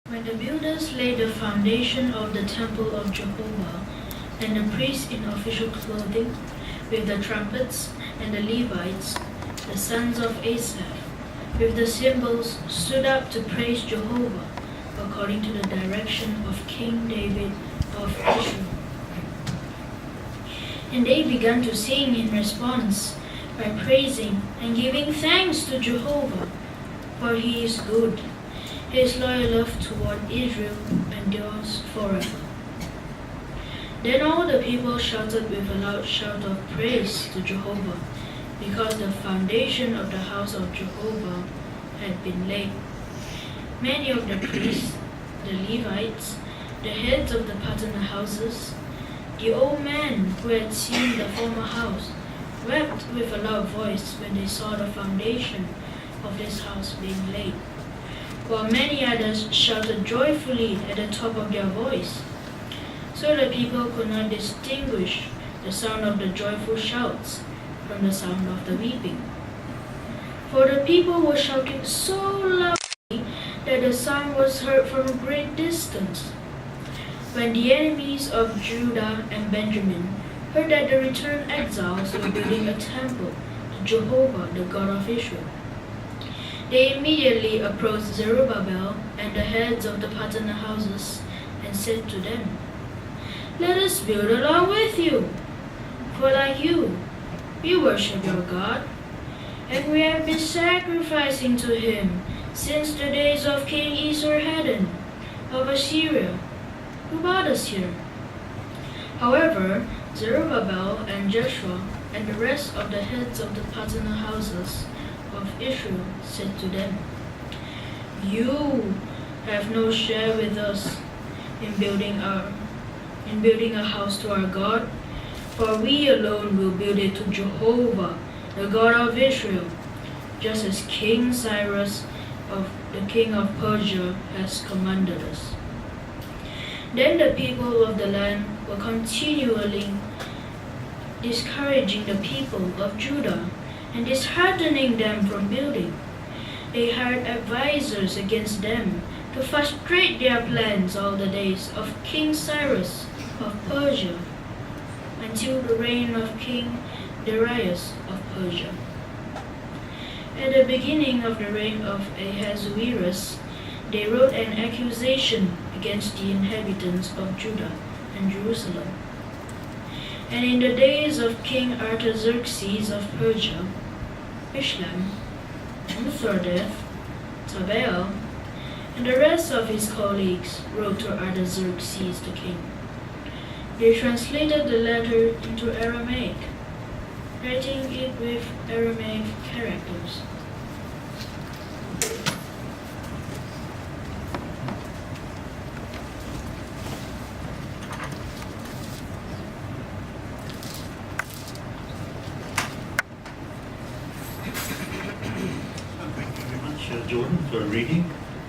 When the builders laid the foundation of the temple of Jehovah, and the priests in official clothing, with the trumpets, and the Levites, the sons of Asaph, with the cymbals, stood up to praise Jehovah, according to the direction of King David of Israel. And they began to sing in response by praising and giving thanks to Jehovah, for he is good. His loyal love toward Israel endures forever. Then all the people shouted with a loud shout of praise to Jehovah, because the foundation of the house of Jehovah had been laid. Many of the priests, the Levites, the heads of the partner houses, the old men who had seen the former house, wept with a loud voice when they saw the foundation of this house being laid, while many others shouted joyfully at the top of their voice. So the people could not distinguish the sound of the joyful shouts from the sound of the weeping. For the people were shouting so loudly that the sound was heard from a great distance. When the enemies of Judah and Benjamin heard that the returned exiles were building a temple to Jehovah, the God of Israel, they immediately approached Zerubbabel and the heads of the partner houses and said to them, "Let us build along with you, for like you, we worship your God, and we have been sacrificing to him since the days of King Esarhaddon of Assyria, who brought us here." However, Zerubbabel and Joshua and the rest of the heads of the partner houses of Israel said to them, "You have no share with us in building a house to our God, for we alone will build it to Jehovah, the God of Israel, just as King Cyrus, the king of Persia, has commanded us." Then the people of the land were continually discouraging the people of Judah and disheartening them from building. They hired advisors against them to frustrate their plans all the days of King Cyrus of Persia until the reign of King Darius of Persia. At the beginning of the reign of Ahasuerus, they wrote an accusation against the inhabitants of Judah and Jerusalem. And in the days of King Artaxerxes of Persia, Bishlam, Mithridates, Tabeel, and the rest of his colleagues wrote to Artaxerxes the king. They translated the letter into Aramaic, writing it with Aramaic characters. Jordan, for reading.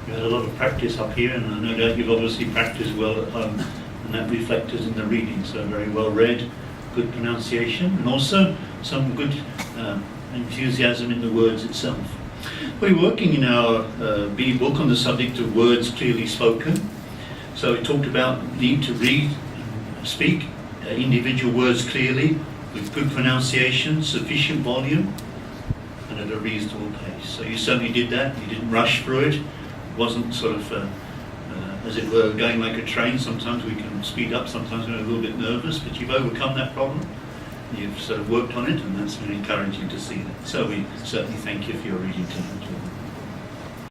You had a lot of practice up here, and I no doubt you've obviously practiced well at home, and that reflected in the reading. So very well read, good pronunciation, and also some good enthusiasm in the words itself. We're working in our B book on the subject of words clearly spoken. So we talked about need to read, speak individual words clearly, with good pronunciation, sufficient volume, and at a reasonable pace. So you certainly did that. You didn't rush through it. It wasn't sort of, as it were, going like a train. Sometimes we can speed up, sometimes we're a little bit nervous, but you've overcome that problem. You've sort of worked on it, and that's very encouraging to see that. So we certainly thank you for your reading tonight.